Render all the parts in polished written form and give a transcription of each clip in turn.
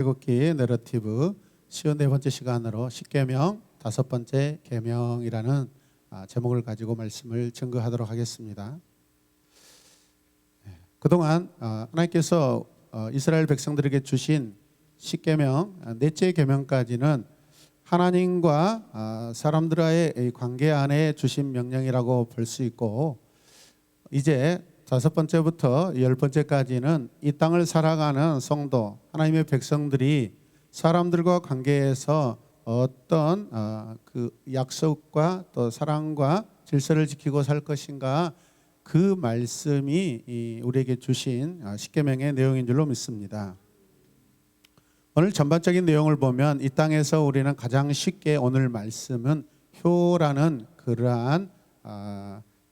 출애굽기 내러티브 쉬운 네 번째 시간으로 십계명 다섯 번째 계명이라는 제목을 가지고 말씀을 증거하도록 하겠습니다. 그동안 하나님께서 이스라엘 백성들에게 주신 십계명 넷째 계명까지는 하나님과 사람들과의 관계 안에 주신 명령이라고 볼 수 있고, 이제 다섯 번째부터 열 번째까지는 이 땅을 살아가는 성도 하나님의 백성들이 사람들과 관계에서 어떤 그 약속과 또 사랑과 질서를 지키고 살 것인가, 그 말씀이 우리에게 주신 십계명의 내용인 줄로 믿습니다. 오늘 전반적인 내용을 보면 이 땅에서 우리는 가장 쉽게 오늘 말씀은 효라는 그러한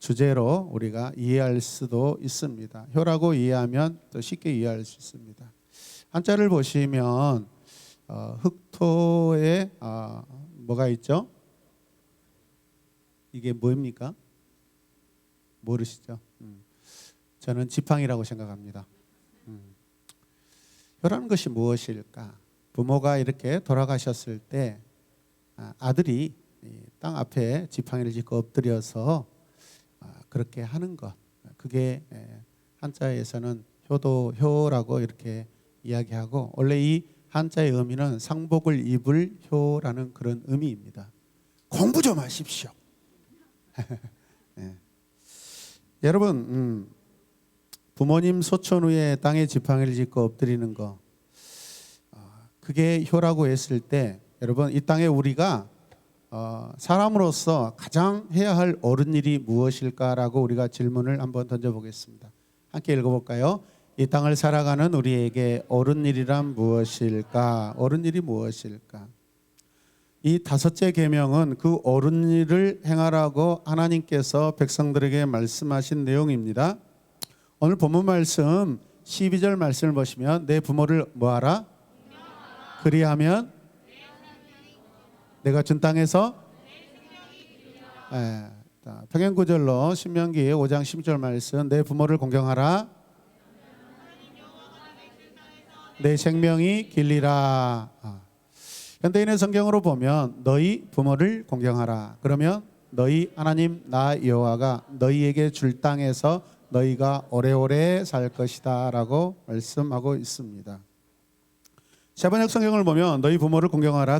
주제로 우리가 이해할 수도 있습니다. 효라고 이해하면 또 쉽게 이해할 수 있습니다. 한자를 보시면 흑토에 뭐가 있죠? 이게 뭐입니까? 모르시죠? 저는 지팡이라고 생각합니다. 효라는 것이 무엇일까? 부모가 이렇게 돌아가셨을 때 아들이 땅 앞에 지팡이를 짚고 엎드려서 그렇게 하는 것, 그게 한자에서는 효라고 이렇게 이야기하고, 원래 이 한자의 의미는 상복을 입을 효라는 그런 의미입니다. 공부 좀 하십시오. 네. 여러분, 부모님 소천 후에 땅에 지팡이를 짚고 엎드리는 거, 그게 효라고 했을 때, 여러분, 이 땅에 우리가 사람으로서 가장 해야 할 옳은 일이 무엇일까라고 우리가 질문을 한번 던져보겠습니다. 함께 읽어볼까요? 이 땅을 살아가는 우리에게 옳은 일이란 무엇일까? 옳은 일이 무엇일까? 이 다섯째 계명은 그 옳은 일을 행하라고 하나님께서 백성들에게 말씀하신 내용입니다. 오늘 본문 말씀 12절 말씀을 보시면 내 부모를 뭐하라? 그리하면 내가 준 땅에서 평행구절로 신명기 5장 10절 말씀, 내 부모를 공경하라. 내 생명이 길리라. 현대인의 성경으로 보면 너희 부모를 공경하라. 그러면 너희 하나님 나 여호와가 너희에게 줄 땅에서 너희가 오래오래 살 것이다 라고 말씀하고 있습니다. 세번역 성경을 보면 너희 부모를 공경하라.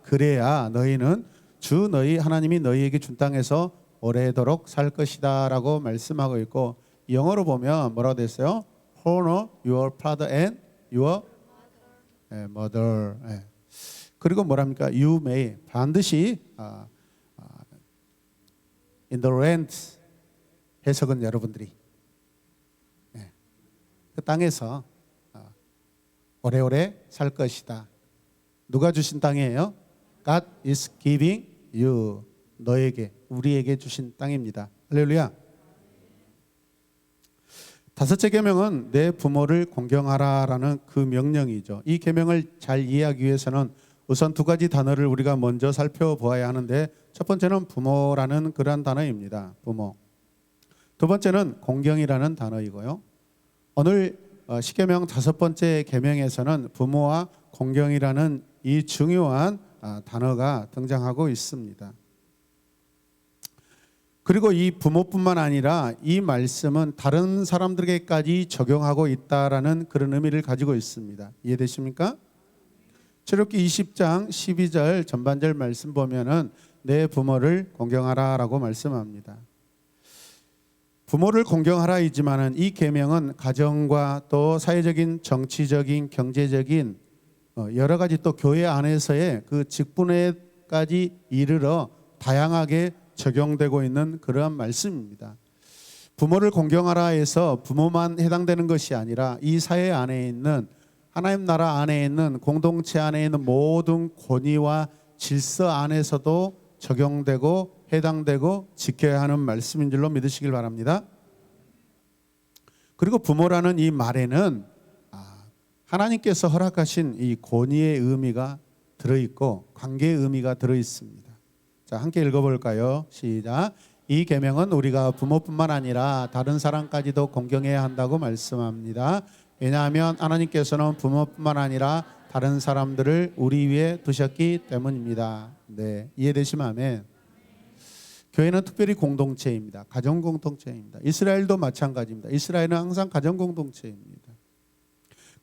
그래야 너희는 주 너희 하나님이 너희에게 준 땅에서 오래도록 살 것이다 라고 말씀하고 있고, 영어로 보면 뭐라고 됐어요? Honor your father and your mother. 그리고 뭐랍니까? You may, 반드시 in the land, 해석은 여러분들이 그 땅에서 오래오래 살 것이다. 누가 주신 땅이에요? God is giving you, 너에게, 우리에게 주신 땅입니다. 할렐루야. 다섯째 계명은 내 부모를 공경하라라는 그 명령이죠. 이 계명을 잘 이해하기 위해서는 우선 두 가지 단어를 우리가 먼저 살펴보아야 하는데, 첫 번째는 부모라는 그러한 단어입니다. 부모. 두 번째는 공경이라는 단어이고요. 오늘 십계명 다섯 번째 계명에서는 부모와 공경이라는 이 중요한 단어가 등장하고 있습니다. 그리고 이 부모뿐만 아니라 이 말씀은 다른 사람들에게까지 적용하고 있다라는 그런 의미를 가지고 있습니다. 이해되십니까? 출애굽기 20장 12절 전반절 말씀 보면은 내 부모를 공경하라라고 말씀합니다. 부모를 공경하라이지만은 이 계명은 가정과 또 사회적인, 정치적인, 경제적인 여러 가지, 또 교회 안에서의 그 직분에까지 이르러 다양하게 적용되고 있는 그러한 말씀입니다. 부모를 공경하라 해서 부모만 해당되는 것이 아니라 이 사회 안에 있는, 하나님 나라 안에 있는, 공동체 안에 있는 모든 권위와 질서 안에서도 적용되고 해당되고 지켜야 하는 말씀인 줄로 믿으시길 바랍니다. 그리고 부모라는 이 말에는 하나님께서 허락하신 이 권위의 의미가 들어있고 관계의 의미가 들어있습니다. 자, 함께 읽어볼까요? 시작. 이 계명은 우리가 부모뿐만 아니라 다른 사람까지도 공경해야 한다고 말씀합니다. 왜냐하면 하나님께서는 부모뿐만 아니라 다른 사람들을 우리 위에 두셨기 때문입니다. 네, 이해되시면 아멘. 교회는 특별히 공동체입니다. 가정 공동체입니다. 이스라엘도 마찬가지입니다. 이스라엘은 항상 가정 공동체입니다.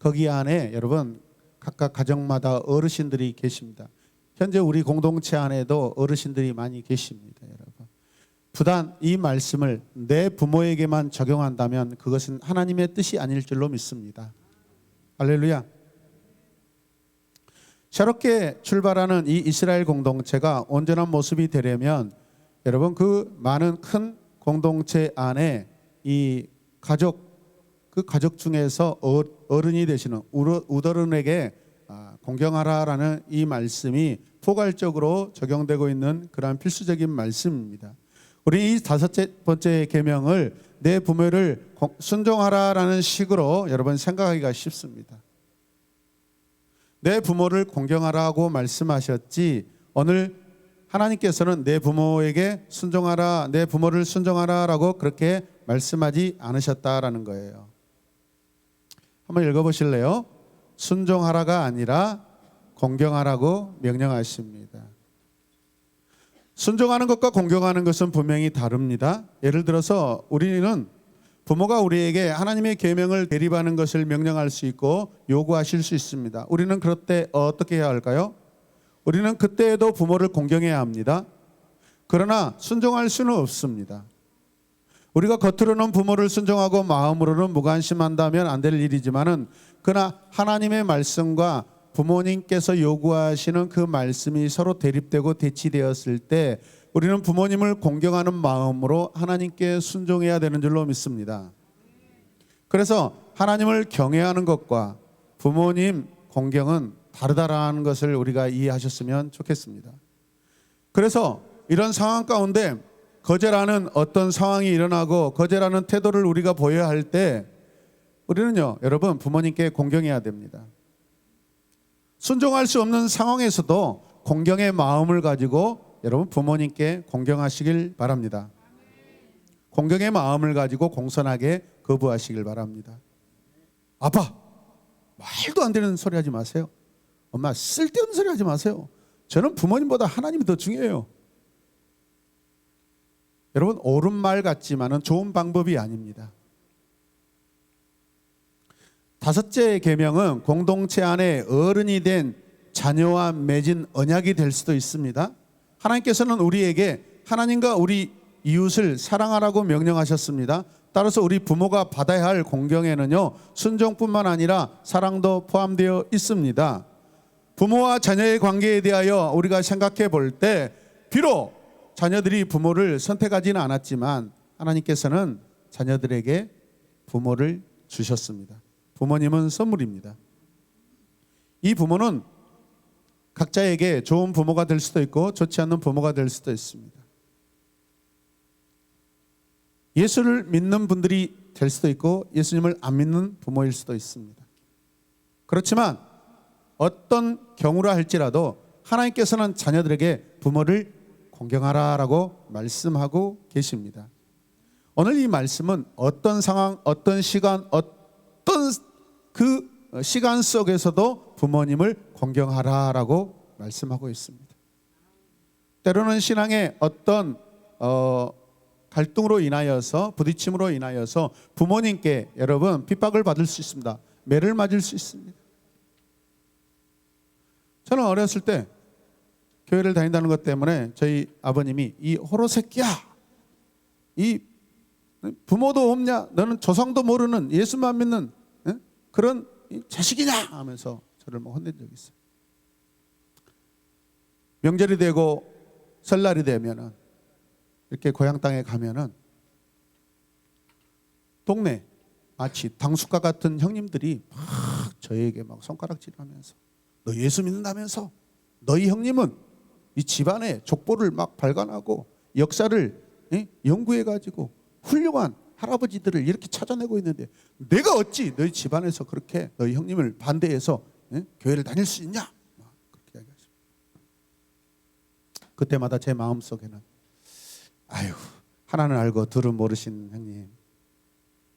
거기 안에 여러분 각각 가정마다 어르신들이 계십니다. 현재 우리 공동체 안에도 어르신들이 많이 계십니다. 여러분, 부단 이 말씀을 내 부모에게만 적용한다면 그것은 하나님의 뜻이 아닐 줄로 믿습니다. 할렐루야. 새롭게 출발하는 이 이스라엘 공동체가 온전한 모습이 되려면 여러분 그 많은 큰 공동체 안에 이 가족, 그 가족 중에서 어른이 되시는 우더른에게 공경하라라는 이 말씀이 포괄적으로 적용되고 있는 그러한 필수적인 말씀입니다. 우리 이 다섯 번째 계명을 내 부모를 순종하라라는 식으로 여러분 생각하기가 쉽습니다. 내 부모를 공경하라고 말씀하셨지 오늘 하나님께서는 내 부모에게 순종하라, 내 부모를 순종하라라고 그렇게 말씀하지 않으셨다라는 거예요. 한번 읽어보실래요? 순종하라가 아니라 공경하라고 명령하십니다. 순종하는 것과 공경하는 것은 분명히 다릅니다. 예를 들어서 우리는 부모가 우리에게 하나님의 계명을 대립하는 것을 명령할 수 있고 요구하실 수 있습니다. 우리는 그럴 때 어떻게 해야 할까요? 우리는 그때에도 부모를 공경해야 합니다. 그러나 순종할 수는 없습니다. 우리가 겉으로는 부모를 순종하고 마음으로는 무관심한다면 안 될 일이지만은 그러나 하나님의 말씀과 부모님께서 요구하시는 그 말씀이 서로 대립되고 대치되었을 때 우리는 부모님을 공경하는 마음으로 하나님께 순종해야 되는 줄로 믿습니다. 그래서 하나님을 경외하는 것과 부모님 공경은 다르다라는 것을 우리가 이해하셨으면 좋겠습니다. 그래서 이런 상황 가운데 거절하는 어떤 상황이 일어나고 거절하는 태도를 우리가 보여야 할 때 우리는요, 여러분 부모님께 공경해야 됩니다. 순종할 수 없는 상황에서도 공경의 마음을 가지고 여러분 부모님께 공경하시길 바랍니다. 공경의 마음을 가지고 공손하게 거부하시길 바랍니다. 아빠, 말도 안 되는 소리 하지 마세요. 엄마, 쓸데없는 소리 하지 마세요. 저는 부모님보다 하나님이 더 중요해요. 여러분, 옳은 말 같지만은 좋은 방법이 아닙니다. 다섯째 계명은 공동체 안에 어른이 된 자녀와 맺은 언약이 될 수도 있습니다. 하나님께서는 우리에게 하나님과 우리 이웃을 사랑하라고 명령하셨습니다. 따라서 우리 부모가 받아야 할 공경에는요, 순종뿐만 아니라 사랑도 포함되어 있습니다. 부모와 자녀의 관계에 대하여 우리가 생각해 볼 때 비록 자녀들이 부모를 선택하지는 않았지만 하나님께서는 자녀들에게 부모를 주셨습니다. 부모님은 선물입니다. 이 부모는 각자에게 좋은 부모가 될 수도 있고 좋지 않는 부모가 될 수도 있습니다. 예수를 믿는 분들이 될 수도 있고 예수님을 안 믿는 부모일 수도 있습니다. 그렇지만 어떤 경우라 할지라도 하나님께서는 자녀들에게 부모를 공경하라라고 말씀하고 계십니다. 오늘 이 말씀은 어떤 상황, 어떤 시간, 어떤 그 시간 속에서도 부모님을 공경하라라고 말씀하고 있습니다. 때로는 신앙의 어떤 갈등으로 인하여서 부딪힘으로 인하여서 부모님께 여러분 핍박을 받을 수 있습니다. 매를 맞을 수 있습니다. 저는 어렸을 때 교회를 다닌다는 것 때문에 저희 아버님이 이 호로새끼야, 이 부모도 없냐, 너는 조상도 모르는 예수만 믿는 그런 자식이냐 하면서 저를 뭐 혼낸 적이 있어요. 명절이 되고 설날이 되면은 이렇게 고향 땅에 가면은 동네 마치 당숙과 같은 형님들이 막 저에게 막 손가락질하면서 너 예수 믿는다면서 너희 형님은 이 집안의 족보를 막 발간하고 역사를 연구해가지고 훌륭한 할아버지들을 이렇게 찾아내고 있는데 내가 어찌 너희 집안에서 그렇게 너희 형님을 반대해서 교회를 다닐 수 있냐? 그렇게 이야기하십니다. 그때마다 제 마음속에는 아유, 하나는 알고 둘은 모르신 형님,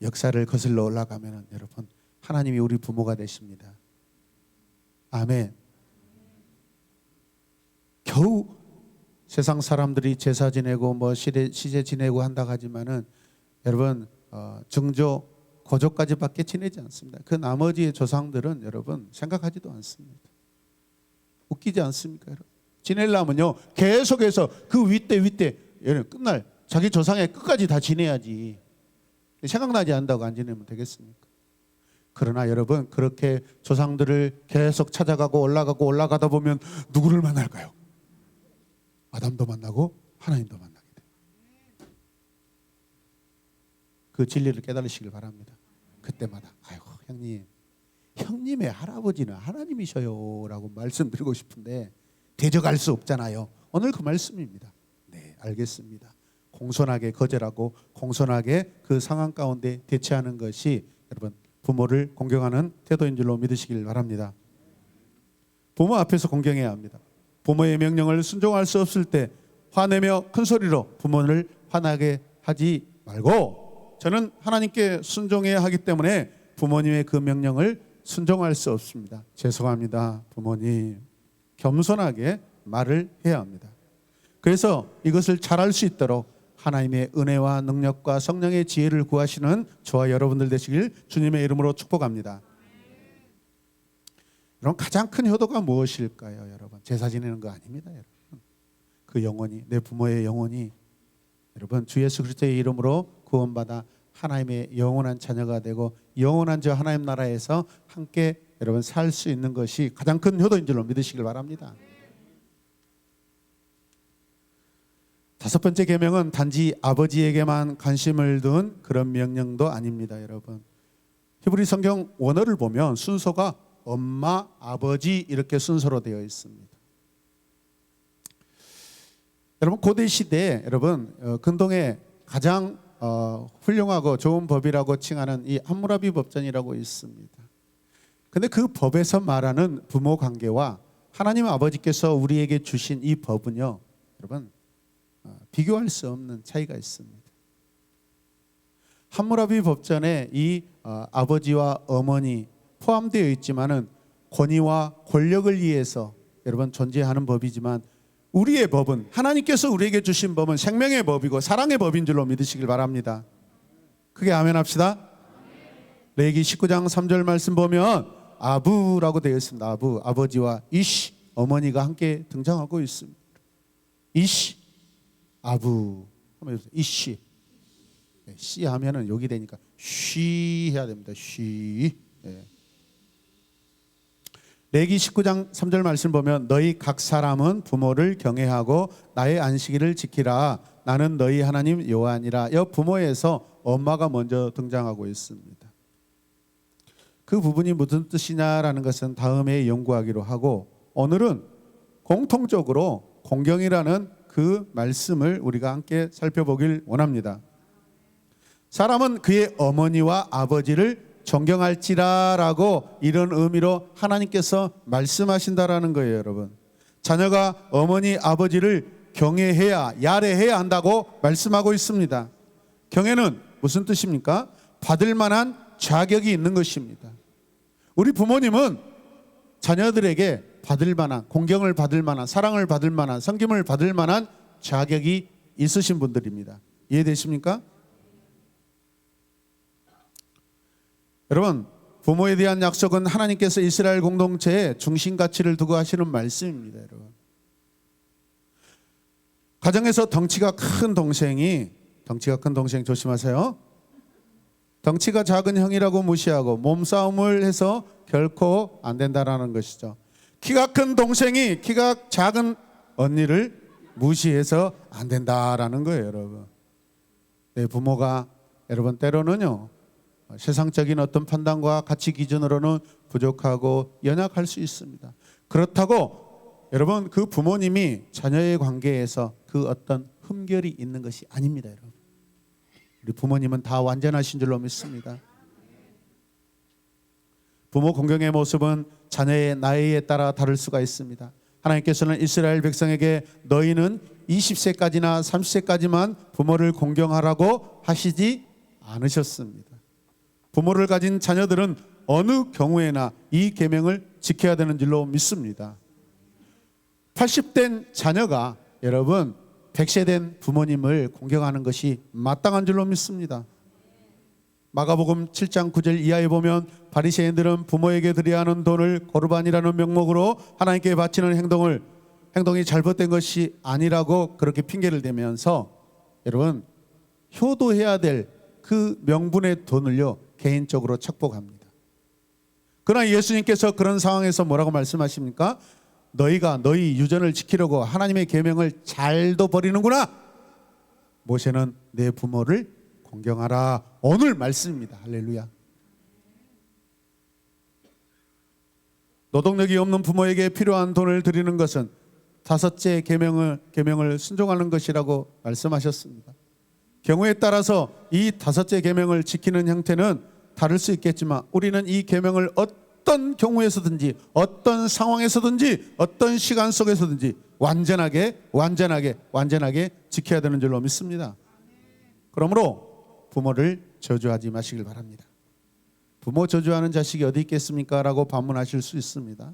역사를 거슬러 올라가면 여러분 하나님이 우리 부모가 되십니다. 아멘. 겨우 세상 사람들이 제사 지내고 뭐 시제 지내고 한다고 하지만은 여러분 증조 고조까지밖에 지내지 않습니다. 그 나머지의 조상들은 여러분 생각하지도 않습니다. 웃기지 않습니까? 여러분? 지내려면요 계속해서 그 윗대 여러분 끝날 자기 조상의 끝까지 다 지내야지. 생각나지 않는다고 안 지내면 되겠습니까? 그러나 여러분 그렇게 조상들을 계속 찾아가고 올라가다 보면 누구를 만날까요? 아담도 만나고 하나님도 만나게 돼요. 그 진리를 깨달으시길 바랍니다. 그때마다 아이고 형님의 할아버지는 하나님이셔요 라고 말씀드리고 싶은데 대적할 수 없잖아요. 오늘 그 말씀입니다. 네, 알겠습니다. 공손하게 거절하고 공손하게 그 상황 가운데 대처하는 것이 여러분 부모를 공경하는 태도인 줄로 믿으시길 바랍니다. 부모 앞에서 공경해야 합니다. 부모의 명령을 순종할 수 없을 때 화내며 큰 소리로 부모를 화나게 하지 말고 저는 하나님께 순종해야 하기 때문에 부모님의 그 명령을 순종할 수 없습니다. 죄송합니다 부모님. 겸손하게 말을 해야 합니다. 그래서 이것을 잘할 수 있도록 하나님의 은혜와 능력과 성령의 지혜를 구하시는 저와 여러분들 되시길 주님의 이름으로 축복합니다. 여러분 가장 큰 효도가 무엇일까요? 여러분 제사 지내는 거 아닙니다. 여러분 그 영혼이 내 부모의 영혼이 여러분 주 예수 그리스도의 이름으로 구원받아 하나님의 영원한 자녀가 되고 영원한 저 하나님 나라에서 함께 여러분 살 수 있는 것이 가장 큰 효도인 줄로 믿으시길 바랍니다. 다섯 번째 계명은 단지 아버지에게만 관심을 둔 그런 명령도 아닙니다. 여러분 히브리 성경 원어를 보면 순서가 엄마, 아버지 이렇게 순서로 되어 있습니다. 여러분 고대 시대에 여러분 근동에 가장 훌륭하고 좋은 법이라고 칭하는 이 함무라비 법전이라고 있습니다. 근데 그 법에서 말하는 부모 관계와 하나님 아버지께서 우리에게 주신 이 법은요 여러분 비교할 수 없는 차이가 있습니다. 함무라비 법전에 이 아버지와 어머니 포함되어 있지만은 권위와 권력을 위해서 여러분 존재하는 법이지만 우리의 법은 하나님께서 우리에게 주신 법은 생명의 법이고 사랑의 법인 줄로 믿으시길 바랍니다. 크게 아멘 합시다. 레위기 19장 3절 말씀 보면 아부라고 되어 있습니다. 아부, 아버지와 이시, 어머니가 함께 등장하고 있습니다. 이시, 아부 하면 이시, 시 하면은 여기 되니까 쉬 해야 됩니다. 쉬. 레위기 19장 3절 말씀 보면 너희 각 사람은 부모를 경외하고 나의 안식일을 지키라. 나는 너희 하나님 여호와니라. 이 부모에서 엄마가 먼저 등장하고 있습니다. 그 부분이 무슨 뜻이냐라는 것은 다음에 연구하기로 하고 오늘은 공통적으로 공경이라는 그 말씀을 우리가 함께 살펴보길 원합니다. 사람은 그의 어머니와 아버지를 존경할지라라고 이런 의미로 하나님께서 말씀하신다라는 거예요. 여러분 자녀가 어머니 아버지를 경외해야 야례해야 한다고 말씀하고 있습니다. 경외는 무슨 뜻입니까? 받을 만한 자격이 있는 것입니다. 우리 부모님은 자녀들에게 받을 만한 공경을 받을 만한 사랑을 받을 만한 섬김을 받을 만한 자격이 있으신 분들입니다. 이해되십니까? 여러분 부모에 대한 약속은 하나님께서 이스라엘 공동체에 중심 가치를 두고 하시는 말씀입니다. 여러분 가정에서 덩치가 큰 동생이 조심하세요. 덩치가 작은 형이라고 무시하고 몸싸움을 해서 결코 안 된다라는 것이죠. 키가 큰 동생이 키가 작은 언니를 무시해서 안 된다라는 거예요. 여러분 내 부모가 여러분 때로는요 세상적인 어떤 판단과 가치 기준으로는 부족하고 연약할 수 있습니다. 그렇다고 여러분 그 부모님이 자녀의 관계에서 그 어떤 흠결이 있는 것이 아닙니다. 여러분 우리 부모님은 다 완전하신 줄로 믿습니다. 부모 공경의 모습은 자녀의 나이에 따라 다를 수가 있습니다. 하나님께서는 이스라엘 백성에게 너희는 20세까지나 30세까지만 부모를 공경하라고 하시지 않으셨습니다. 부모를 가진 자녀들은 어느 경우에나 이 계명을 지켜야 되는 줄로 믿습니다. 80된 자녀가 여러분 100세 된 부모님을 공경하는 것이 마땅한 줄로 믿습니다. 마가복음 7장 9절 이하에 보면 바리새인들은 부모에게 드려야 하는 돈을 거르반이라는 명목으로 하나님께 바치는 행동이 잘못된 것이 아니라고 그렇게 핑계를 대면서 여러분 효도해야 될 그 명분의 돈을요 개인적으로 착복합니다. 그러나 예수님께서 그런 상황에서 뭐라고 말씀하십니까? 너희가 너희 유전을 지키려고 하나님의 계명을 잘도 버리는구나. 모세는 내 부모를 공경하라. 오늘 말씀입니다. 할렐루야. 노동력이 없는 부모에게 필요한 돈을 드리는 것은 다섯째 계명을 순종하는 것이라고 말씀하셨습니다. 경우에 따라서 이 다섯째 계명을 지키는 형태는 다를 수 있겠지만 우리는 이 계명을 어떤 경우에서든지 어떤 상황에서든지 어떤 시간 속에서든지 완전하게 지켜야 되는 줄로 믿습니다. 그러므로 부모를 저주하지 마시길 바랍니다. 부모 저주하는 자식이 어디 있겠습니까? 라고 반문하실 수 있습니다.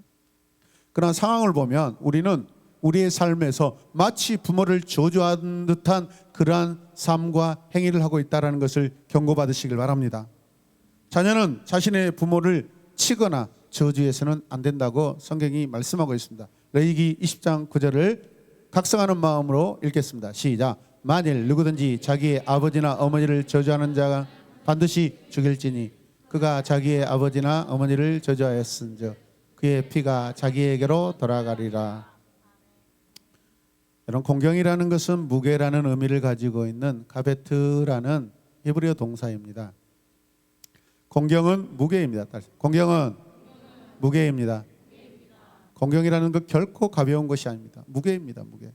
그러나 상황을 보면 우리는 우리의 삶에서 마치 부모를 저주하는 듯한 그러한 삶과 행위를 하고 있다는 것을 경고받으시길 바랍니다. 자녀는 자신의 부모를 치거나 저주해서는 안 된다고 성경이 말씀하고 있습니다. 레위기 20장 9절을 각성하는 마음으로 읽겠습니다. 시작. 만일 누구든지 자기의 아버지나 어머니를 저주하는 자가 반드시 죽일지니 그가 자기의 아버지나 어머니를 저주하였은즉 그의 피가 자기에게로 돌아가리라. 여러분, 공경이라는 것은 무게라는 의미를 가지고 있는 가베트라는 히브리어 동사입니다. 공경은 무게입니다. 공경은 무게입니다. 공경이라는 것 결코 가벼운 것이 아닙니다. 무게입니다. 무게.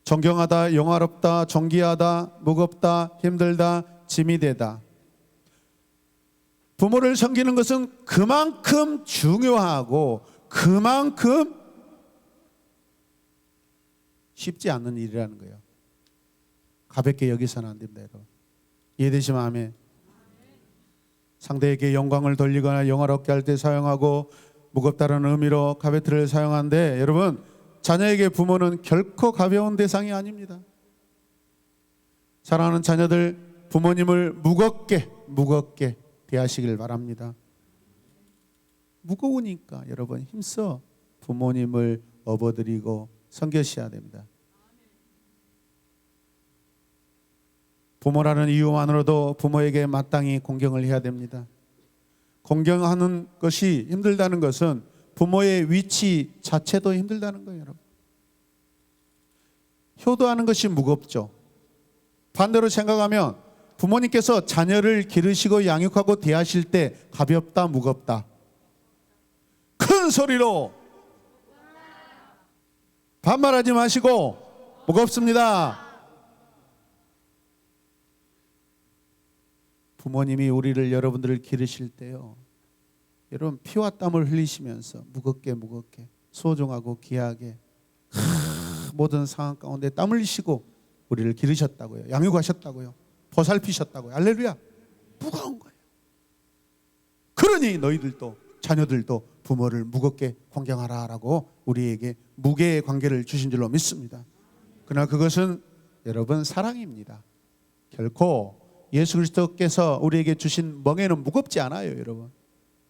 존경하다, 영화롭다, 존귀하다, 무겁다, 힘들다, 짐이 되다. 부모를 섬기는 것은 그만큼 중요하고 그만큼 쉽지 않는 일이라는 거예요. 가볍게 여기서는 안 됩니다. 여러분. 이해되시면 아멘. 상대에게 영광을 돌리거나 영화롭게 할 때 사용하고 무겁다는 의미로 가베트를 사용하는데 여러분 자녀에게 부모는 결코 가벼운 대상이 아닙니다. 사랑하는 자녀들 부모님을 무겁게 대하시길 바랍니다. 무거우니까 여러분 힘써 부모님을 업어드리고 섬겨셔야 됩니다. 부모라는 이유만으로도 부모에게 마땅히 공경을 해야 됩니다. 공경하는 것이 힘들다는 것은 부모의 위치 자체도 힘들다는 거예요. 여러분. 효도하는 것이 무겁죠. 반대로 생각하면 부모님께서 자녀를 기르시고 양육하고 대하실 때 가볍다 무겁다 큰 소리로 반말하지 마시고 무겁습니다. 부모님이 우리를 여러분들을 기르실 때요 여러분 피와 땀을 흘리시면서 무겁게 소중하고 귀하게 모든 상황 가운데 땀 흘리시고 우리를 기르셨다고요. 양육하셨다고요. 보살피셨다고요. 할렐루야. 무거운 거예요. 그러니 너희들도 자녀들도 부모를 무겁게 공경하라라고 우리에게 무게의 관계를 주신 줄로 믿습니다. 그러나 그것은 여러분 사랑입니다. 결코 예수 그리스도께서 우리에게 주신 멍에는 무겁지 않아요. 여러분.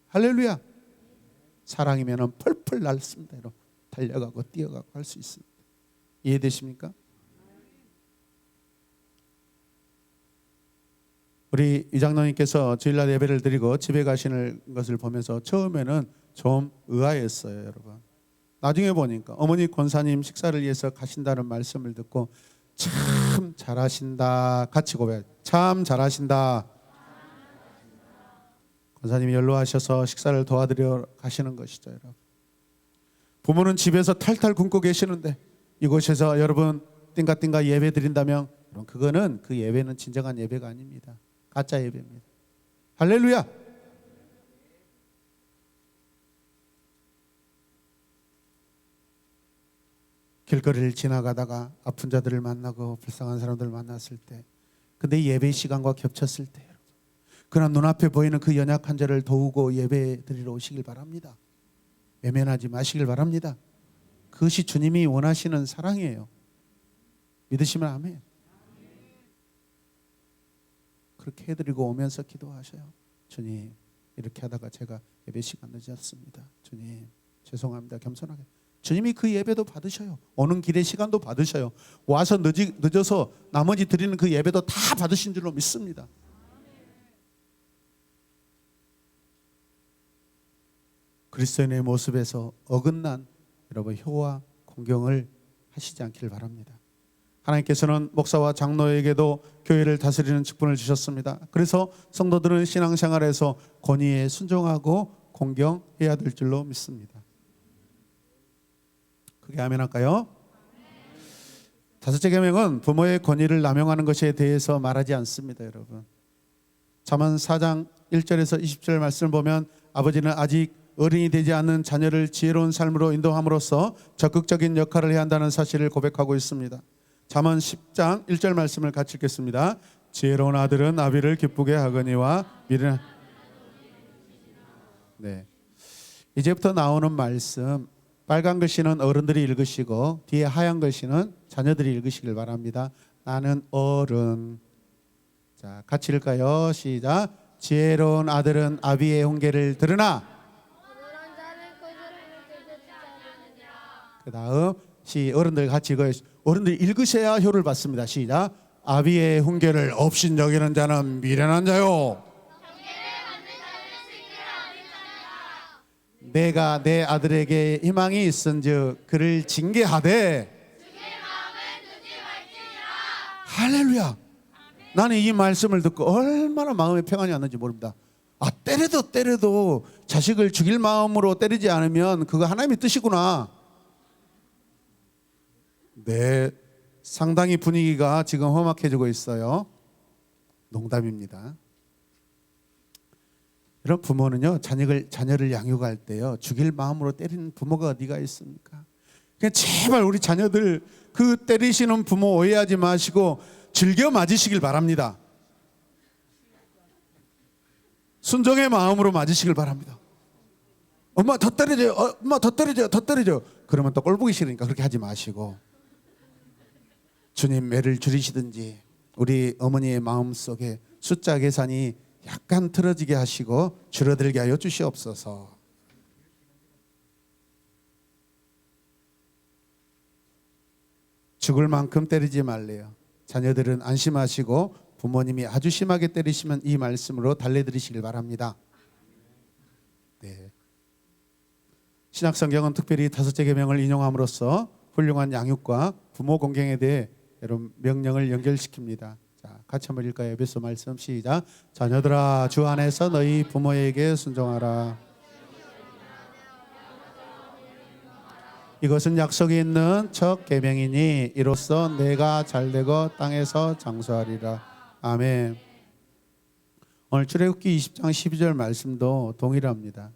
할렐루야. 사랑이면 펄펄 날습니다. 여러분. 달려가고 뛰어가고 할 수 있습니다. 이해되십니까? 우리 이장로님께서 주일날 예배를 드리고 집에 가시는 것을 보면서 처음에는 좀 의아했어요. 여러분. 나중에 보니까 어머니 권사님 식사를 위해서 가신다는 말씀을 듣고 참 잘하신다. 같이 고백. 참 잘하신다. 권사님이 연로하셔서 식사를 도와드려 가시는 것이죠. 여러분. 부모는 집에서 탈탈 굶고 계시는데 이곳에서 여러분 띵가띵가 예배 드린다면 그거는 그 예배는 진정한 예배가 아닙니다. 가짜 예배입니다. 할렐루야. 길거리를 지나가다가 아픈 자들을 만나고 불쌍한 사람들을 만났을 때 근데 예배 시간과 겹쳤을 때 그러나 눈앞에 보이는 그 연약한 자를 도우고 예배 드리러 오시길 바랍니다. 외면하지 마시길 바랍니다. 그것이 주님이 원하시는 사랑이에요. 믿으시면 아멘. 그렇게 해드리고 오면서 기도하셔요. 주님, 이렇게 하다가 제가 예배 시간 늦었습니다. 주님, 죄송합니다. 겸손하게. 주님이 그 예배도 받으셔요. 오는 길의 시간도 받으셔요. 와서 늦어서 나머지 드리는 그 예배도 다 받으신 줄로 믿습니다. 그리스도인의 모습에서 어긋난 여러분 효와 공경을 하시지 않기를 바랍니다. 하나님께서는 목사와 장로에게도 교회를 다스리는 직분을 주셨습니다. 그래서 성도들은 신앙생활에서 권위에 순종하고 공경해야 될 줄로 믿습니다. 그게 아멘 할까요? 다섯째 계명은 부모의 권위를 남용하는 것에 대해서 말하지 않습니다. 여러분, 잠언 4장 1절에서 20절 말씀을 보면 아버지는 아직 어른이 되지 않는 자녀를 지혜로운 삶으로 인도함으로써 적극적인 역할을 해야 한다는 사실을 고백하고 있습니다. 잠언 10장 1절 말씀을 같이 읽겠습니다. 지혜로운 아들은 아비를 기쁘게 하거니와 미련한 네. 이제부터 나오는 말씀, 빨간 글씨는 어른들이 읽으시고 뒤에 하얀 글씨는 자녀들이 읽으시길 바랍니다. 나는 어른. 자, 같이 읽을까요? 시작. 지혜로운 아들은 아비의 훈계를 들으나 그 다음 어른들 같이 읽어요. 어른들 읽으셔야 효를 받습니다. 시작. 아비의 훈계를 없인 여기는 자는 미련한 자요. 내가 내 아들에게 희망이 있은즉 그를 징계하되 할렐루야. 나는 이 말씀을 듣고 얼마나 마음에 평안이 왔는지 모릅니다. 때려도 자식을 죽일 마음으로 때리지 않으면 그거 하나님의 뜻이구나. 네, 상당히 분위기가 지금 험악해지고 있어요. 농담입니다. 이런 부모는요, 자녀를 양육할 때요, 죽일 마음으로 때리는 부모가 어디가 있습니까? 그냥 제발 우리 자녀들 그 때리시는 부모 오해하지 마시고 즐겨 맞으시길 바랍니다. 순종의 마음으로 맞으시길 바랍니다. 엄마 더 때려줘요. 엄마 더 때려줘요. 더 때려줘요. 그러면 또 꼴 보기 싫으니까 그렇게 하지 마시고 주님 매를 줄이시든지 우리 어머니의 마음속에 숫자 계산이 약간 틀어지게 하시고 줄어들게 하여 주시옵소서. 죽을 만큼 때리지 말래요. 자녀들은 안심하시고 부모님이 아주 심하게 때리시면 이 말씀으로 달래드리시길 바랍니다. 네. 신약성경은 특별히 다섯째 계명을 인용함으로써 훌륭한 양육과 부모 공경에 대해 여러분 명령을 연결시킵니다. 자, 같이 한번 읽을까요? 에베소 말씀 시작. 자녀들아 주 안에서 너희 부모에게 순종하라. 이것은 약속이 있는 첫 계명이니 이로써 내가 잘되고 땅에서 장수하리라. 아멘. 오늘 출애굽기 20장 12절 말씀도 동일합니다.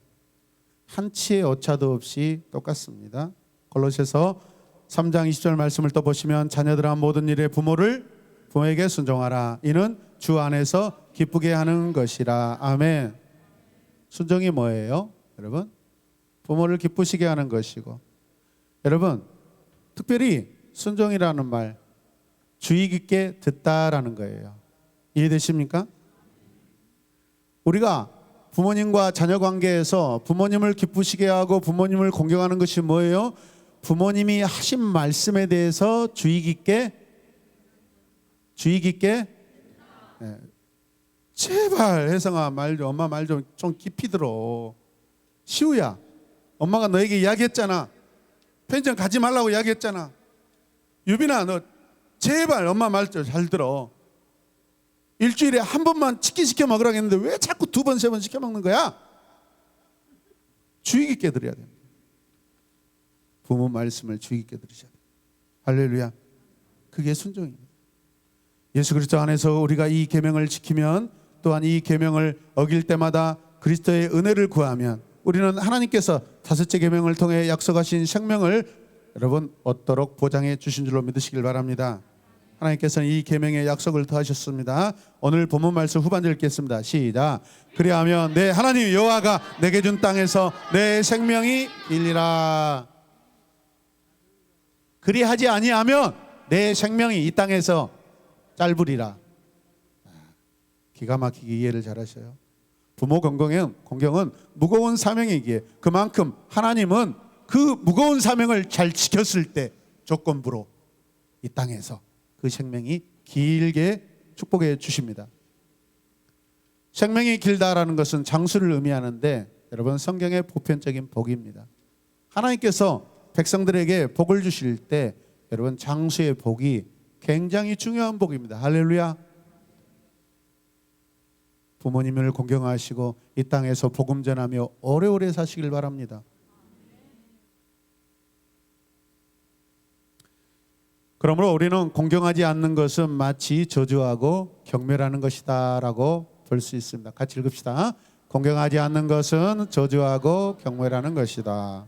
한치의 오차도 없이 똑같습니다. 골로새서 3장 20절 말씀을 또 보시면 자녀들아 모든 일에 부모에게 순종하라. 이는 주 안에서 기쁘게 하는 것이라. 아멘. 순종이 뭐예요? 여러분, 부모를 기쁘시게 하는 것이고, 여러분 특별히 순종이라는 말 주의 깊게 듣다라는 거예요. 이해되십니까? 우리가 부모님과 자녀 관계에서 부모님을 기쁘시게 하고 부모님을 공경하는 것이 뭐예요? 부모님이 하신 말씀에 대해서 주의 깊게 네. 제발 혜성아 엄마 말 좀 깊이 들어. 시우야, 엄마가 너에게 이야기했잖아. 편의점 가지 말라고 이야기했잖아. 유빈아, 너 제발 엄마 말 좀 잘 들어. 일주일에 한 번만 치킨 시켜 먹으라고 했는데 왜 자꾸 두 번, 세 번 시켜 먹는 거야? 주의 깊게 들어야 됩니다. 부모 말씀을 주의 깊게 들으셔야 돼요. 할렐루야. 그게 순종입니다. 예수 그리스도 안에서 우리가 이 계명을 지키면, 또한 이 계명을 어길 때마다 그리스도의 은혜를 구하면 우리는 하나님께서 다섯째 계명을 통해 약속하신 생명을 여러분 얻도록 보장해 주신 줄로 믿으시길 바랍니다. 하나님께서는 이 계명에 약속을 더하셨습니다. 오늘 본문 말씀 후반절 읽겠습니다. 시작. 그리하면 내 하나님 여호와가 내게 준 땅에서 내 생명이 길리라. 그리하지 아니하면 내 생명이 이 땅에서 짧으리라. 기가 막히게 이해를 잘하셔요. 부모 공경은 무거운 사명이기에 그만큼 하나님은 그 무거운 사명을 잘 지켰을 때 조건부로 이 땅에서 그 생명이 길게 축복해 주십니다. 생명이 길다라는 것은 장수를 의미하는데 여러분 성경의 보편적인 복입니다. 하나님께서 백성들에게 복을 주실 때 여러분 장수의 복이 굉장히 중요한 복입니다. 할렐루야. 부모님을 공경하시고 이 땅에서 복음 전하며 오래오래 사시길 바랍니다. 그러므로 우리는 공경하지 않는 것은 마치 저주하고 경멸하는 것이다 라고 볼 수 있습니다. 같이 읽읍시다. 공경하지 않는 것은 저주하고 경멸하는 것이다.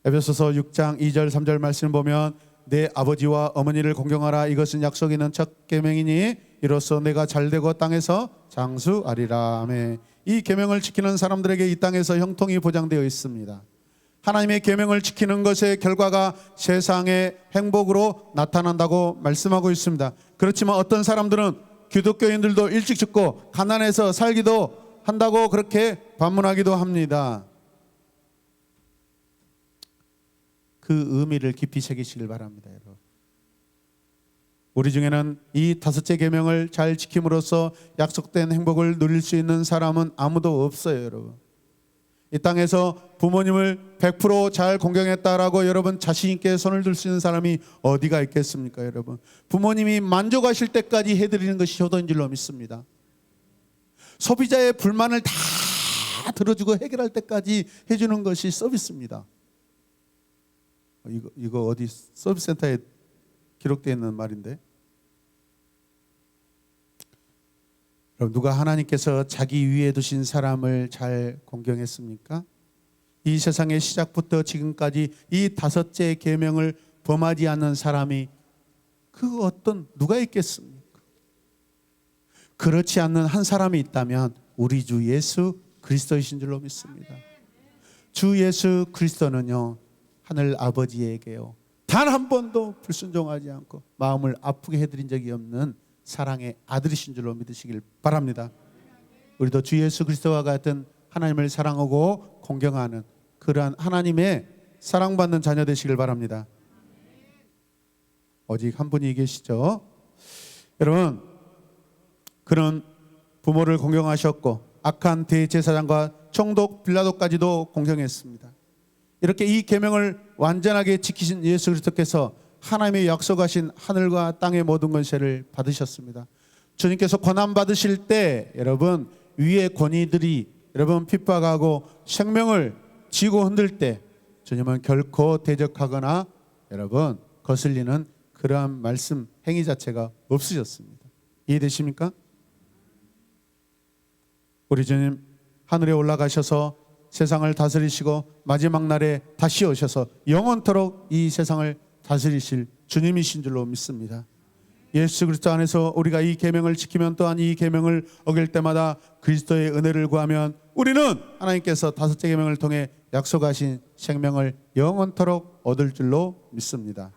에베소서 6장 2절 3절 말씀 보면 내 아버지와 어머니를 공경하라. 이것은 약속 있는 첫 계명이니 이로써 내가 잘되고 땅에서 장수하리라. 아멘. 이 계명을 지키는 사람들에게 이 땅에서 형통이 보장되어 있습니다. 하나님의 계명을 지키는 것의 결과가 세상의 행복으로 나타난다고 말씀하고 있습니다. 그렇지만 어떤 사람들은 기독교인들도 일찍 죽고 가난해서 살기도 한다고 그렇게 반문하기도 합니다. 그 의미를 깊이 새기시길 바랍니다. 여러분. 우리 중에는 이 다섯째 계명을 잘 지킴으로써 약속된 행복을 누릴 수 있는 사람은 아무도 없어요. 여러분. 이 땅에서 부모님을 100% 공경했다라고 여러분 자신 있게 손을 들 수 있는 사람이 어디가 있겠습니까? 여러분, 부모님이 만족하실 때까지 해드리는 것이 효도인 줄로 믿습니다. 소비자의 불만을 다 들어주고 해결할 때까지 해주는 것이 서비스입니다. 이거 어디 서비스 센터에 기록되어 있는 말인데, 여러분, 누가 하나님께서 자기 위에 두신 사람을 잘 공경했습니까? 이 세상의 시작부터 지금까지 이 다섯째 계명을 범하지 않는 사람이 그 어떤 누가 있겠습니까? 그렇지 않는 한 사람이 있다면 우리 주 예수 그리스도이신 줄로 믿습니다. 주 예수 그리스도는요, 하늘 아버지에게요 단 한 번도 불순종하지 않고 마음을 아프게 해드린 적이 없는 사랑의 아들이신 줄로 믿으시길 바랍니다. 우리도 주 예수 그리스도와 같은 하나님을 사랑하고 공경하는 그러한 하나님의 사랑받는 자녀 되시길 바랍니다. 오직 한 분이 계시죠. 여러분, 그런 부모를 공경하셨고 악한 대제사장과 총독 빌라도까지도 공경했습니다. 이렇게 이 계명을 완전하게 지키신 예수 그리스도께서 하나님의 약속하신 하늘과 땅의 모든 권세를 받으셨습니다. 주님께서 고난 받으실 때 여러분 위의 권위들이 여러분 핍박하고 생명을 쥐고 흔들 때 주님은 결코 대적하거나 여러분 거슬리는 그러한 말씀 행위 자체가 없으셨습니다. 이해되십니까? 우리 주님 하늘에 올라가셔서 세상을 다스리시고 마지막 날에 다시 오셔서 영원토록 이 세상을 다스리실 주님이신 줄로 믿습니다. 예수 그리스도 안에서 우리가 이 계명을 지키면 또한 이 계명을 어길 때마다 그리스도의 은혜를 구하면 우리는 하나님께서 다섯째 계명을 통해 약속하신 생명을 영원토록 얻을 줄로 믿습니다.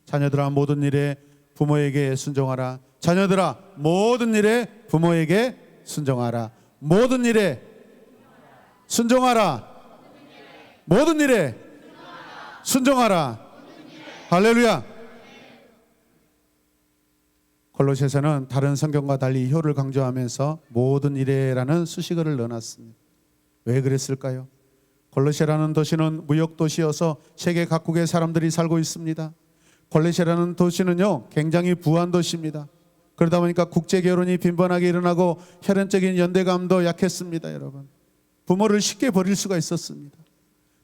자녀들아 모든 일에 부모에게 순종하라. 자녀들아 모든 일에 부모에게 순종하라. 모든 일에 순종하라. 모든 일에 순종하라. 할렐루야. 골로새서는 다른 성경과 달리 효를 강조하면서 모든 일에라는 수식어를 넣어놨습니다. 왜 그랬을까요? 골로새라는 도시는 무역 도시여서 세계 각국의 사람들이 살고 있습니다. 골로새라는 도시는요 굉장히 부한 도시입니다. 그러다 보니까 국제 결혼이 빈번하게 일어나고 혈연적인 연대감도 약했습니다. 여러분, 부모를 쉽게 버릴 수가 있었습니다.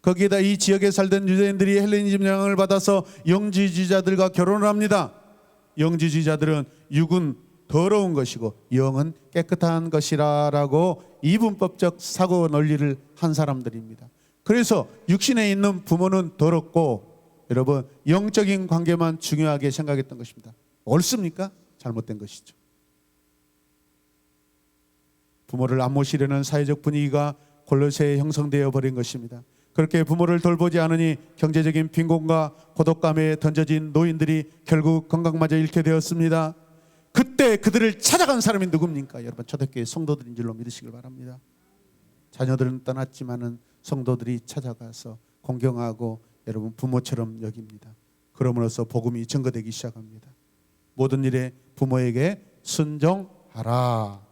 거기에다 이 지역에 살던 유대인들이 헬레니즘 영향을 받아서 영지주의자들과 결혼을 합니다. 영지주의자들은 육은 더러운 것이고 영은 깨끗한 것이라고 이분법적 사고 논리를 한 사람들입니다. 그래서 육신에 있는 부모는 더럽고 여러분 영적인 관계만 중요하게 생각했던 것입니다. 옳습니까? 잘못된 것이죠. 부모를 안 모시려는 사회적 분위기가 골로새에 형성되어 버린 것입니다. 그렇게 부모를 돌보지 않으니 경제적인 빈곤과 고독감에 던져진 노인들이 결국 건강마저 잃게 되었습니다. 그때 그들을 찾아간 사람이 누굽니까? 여러분 초대교회 성도들인 줄로 믿으시길 바랍니다. 자녀들은 떠났지만은 성도들이 찾아가서 공경하고 여러분 부모처럼 여깁니다. 그럼으로써 복음이 증거되기 시작합니다. 모든 일에 부모에게 순종하라.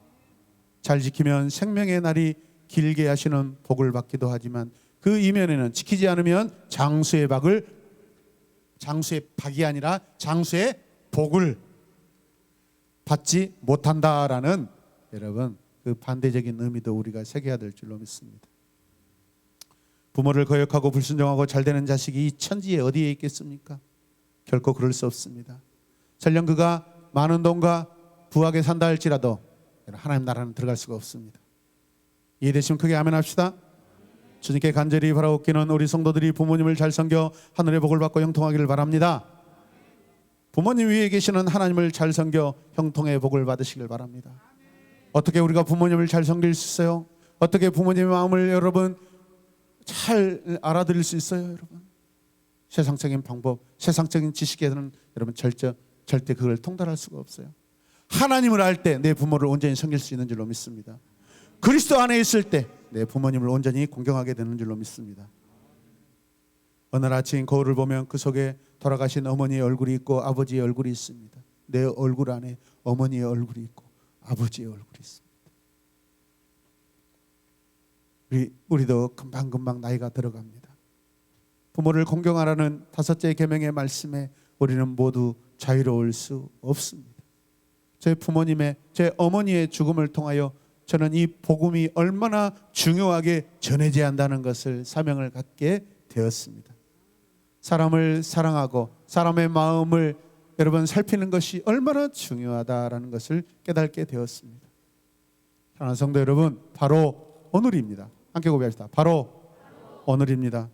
잘 지키면 생명의 날이 길게 하시는 복을 받기도 하지만 그 이면에는 지키지 않으면 장수의 박이 아니라 장수의 복을 받지 못한다라는 여러분 그 반대적인 의미도 우리가 새겨야 될 줄로 믿습니다. 부모를 거역하고 불순종하고 잘되는 자식이 이 천지에 어디에 있겠습니까? 결코 그럴 수 없습니다. 설령 그가 많은 돈과 부하게 산다 할지라도 하나님 나라는 들어갈 수가 없습니다. 이해되시면 크게 아멘 합시다. 주님께 간절히 바라옵기는 우리 성도들이 부모님을 잘 섬겨 하늘의 복을 받고 형통하기를 바랍니다. 부모님 위에 계시는 하나님을 잘 섬겨 형통의 복을 받으시길 바랍니다. 어떻게 우리가 부모님을 잘 섬길 수 있어요? 어떻게 부모님의 마음을 여러분 잘 알아들을 수 있어요? 여러분 세상적인 방법, 세상적인 지식에는 여러분 절대 그걸 통달할 수가 없어요. 하나님을 알 때 내 부모를 온전히 섬길 수 있는 줄로 믿습니다. 그리스도 안에 있을 때 내 부모님을 온전히 공경하게 되는 줄로 믿습니다. 어느 날 아침 거울을 보면 그 속에 돌아가신 어머니의 얼굴이 있고 아버지의 얼굴이 있습니다. 내 얼굴 안에 어머니의 얼굴이 있고 아버지의 얼굴이 있습니다. 우리도 금방금방 나이가 들어갑니다. 부모를 공경하라는 5째 계명의 말씀에 우리는 모두 자유로울 수 없습니다. 제 부모님의, 제 어머니의 죽음을 통하여 저는 이 복음이 얼마나 중요하게 전해져야 한다는 것을 사명을 갖게 되었습니다. 사람을 사랑하고 사람의 마음을 여러분 살피는 것이 얼마나 중요하다라는 것을 깨닫게 되었습니다. 사랑하는 성도 여러분, 바로 오늘입니다. 함께 고백합시다. 바로 오늘입니다.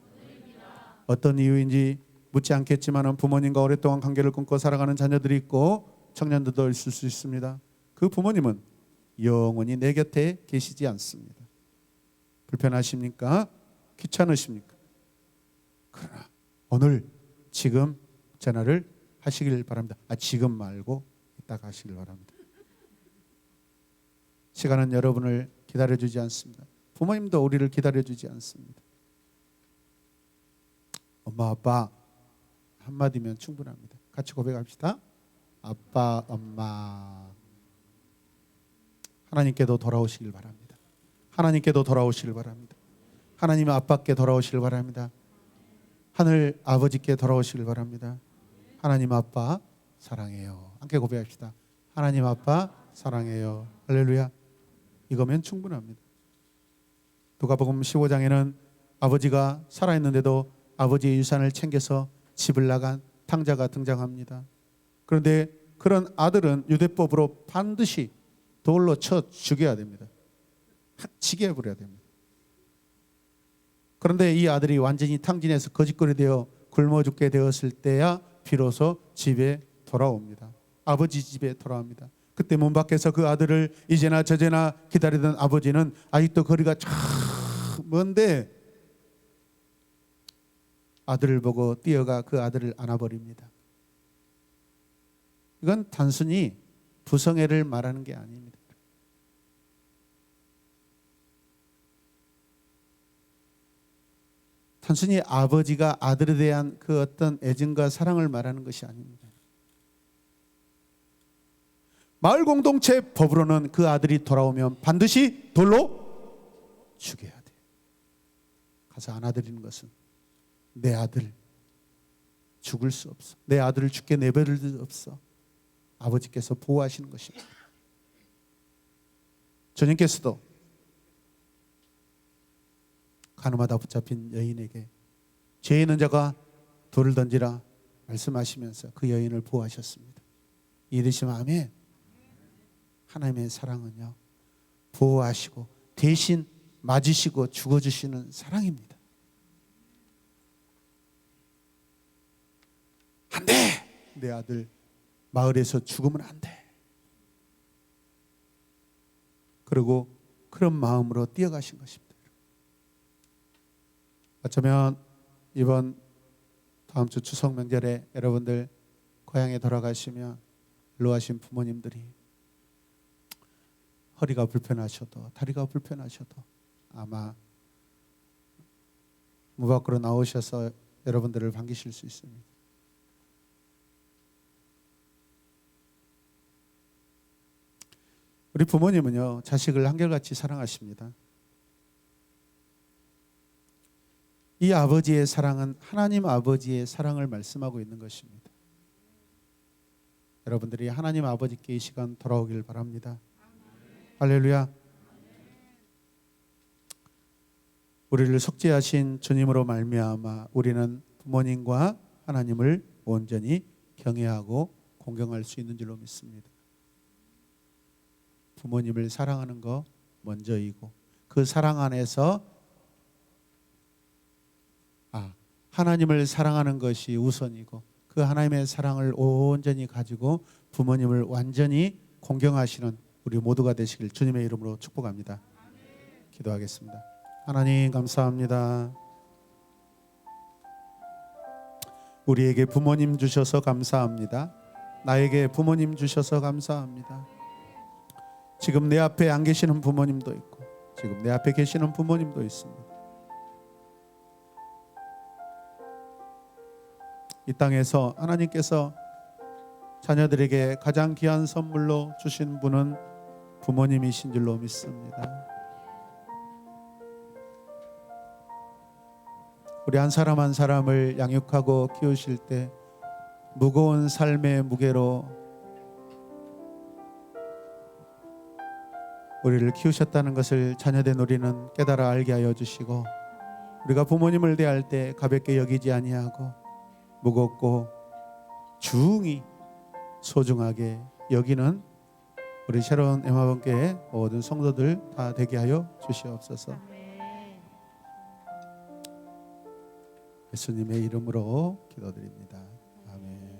어떤 이유인지 묻지 않겠지만 부모님과 오랫동안 관계를 끊고 살아가는 자녀들이 있고 청년들도 있을 수 있습니다. 그 부모님은 영원히 내 곁에 계시지 않습니다. 불편하십니까? 귀찮으십니까? 그러나 오늘 지금 전화를 하시길 바랍니다. 지금 말고 이따가 하시길 바랍니다. 시간은 여러분을 기다려주지 않습니다. 부모님도 우리를 기다려주지 않습니다. 엄마 아빠 한마디면 충분합니다. 같이 고백합시다. 아빠 엄마. 하나님께도 돌아오시길 바랍니다. 하나님께도 돌아오시길 바랍니다. 하나님 아빠께 돌아오시길 바랍니다. 하늘 아버지께 돌아오시길 바랍니다. 하나님 아빠 사랑해요. 함께 고백합시다. 하나님 아빠 사랑해요. 할렐루야. 이거면 충분합니다. 누가복음 15장에는 아버지가 살아있는데도 아버지의 유산을 챙겨서 집을 나간 탕자가 등장합니다. 그런데 그런 아들은 유대법으로 반드시 돌로 쳐 죽여야 됩니다. 치게 해버려야 됩니다. 그런데 이 아들이 완전히 탕진해서 거짓거리 되어 굶어 죽게 되었을 때야 비로소 집에 돌아옵니다. 아버지 집에 돌아옵니다. 그때 문 밖에서 그 아들을 이제나 저제나 기다리던 아버지는 아직도 거리가 참 먼데 아들을 보고 뛰어가 그 아들을 안아버립니다. 이건 단순히 부성애를 말하는 게 아닙니다. 단순히 아버지가 아들에 대한 그 어떤 애증과 사랑을 말하는 것이 아닙니다. 마을 공동체 법으로는 그 아들이 돌아오면 반드시 돌로 죽여야 돼. 가서 안아드리는 것은 내 아들 죽을 수 없어. 내 아들을 죽게 내버릴 수 없어. 아버지께서 보호하시는 것입니다. 주님께서도 가늠하다 붙잡힌 여인에게 죄 있는 자가 돌을 던지라 말씀하시면서 그 여인을 보호하셨습니다. 이해되시면 아멘. 하나님의 사랑은요, 보호하시고 대신 맞으시고 죽어주시는 사랑입니다. 안 돼. 내 아들 마을에서 죽으면 안 돼. 그리고 그런 마음으로 뛰어가신 것입니다. 어쩌면 이번 다음 주 추석 명절에 여러분들 고향에 돌아가시면 일로하신 부모님들이 허리가 불편하셔도 다리가 불편하셔도 아마 문 밖으로 나오셔서 여러분들을 반기실 수 있습니다. 우리 부모님은요, 자식을 한결같이 사랑하십니다. 이 아버지의 사랑은 하나님 아버지의 사랑을 말씀하고 있는 것입니다. 여러분들이 하나님 아버지께 이 시간 돌아오길 바랍니다. 할렐루야. 우리를 속죄하신 주님으로 말미암아 우리는 부모님과 하나님을 온전히 경외하고 공경할 수 있는 줄로 믿습니다. 부모님을 사랑하는 거 먼저이고 그 사랑 안에서 하나님을 사랑하는 것이 우선이고 그 하나님의 사랑을 온전히 가지고 부모님을 완전히 공경하시는 우리 모두가 되시길 주님의 이름으로 축복합니다. 기도하겠습니다. 하나님 감사합니다. 우리에게 부모님 주셔서 감사합니다. 나에게 부모님 주셔서 감사합니다. 지금 내 앞에 안 계시는 부모님도 있고 지금 내 앞에 계시는 부모님도 있습니다. 이 땅에서 하나님께서 자녀들에게 가장 귀한 선물로 주신 분은 부모님이신 줄로 믿습니다. 우리 한 사람 한 사람을 양육하고 키우실 때 무거운 삶의 무게로 우리를 키우셨다는 것을 자녀된 우리는 깨달아 알게 하여 주시고 우리가 부모님을 대할 때 가볍게 여기지 아니하고 무겁고 중히 소중하게 여기는 우리 새로운 엠마번교회 모든 성도들 다 되게 하여 주시옵소서. 예수님의 이름으로 기도드립니다. 아멘.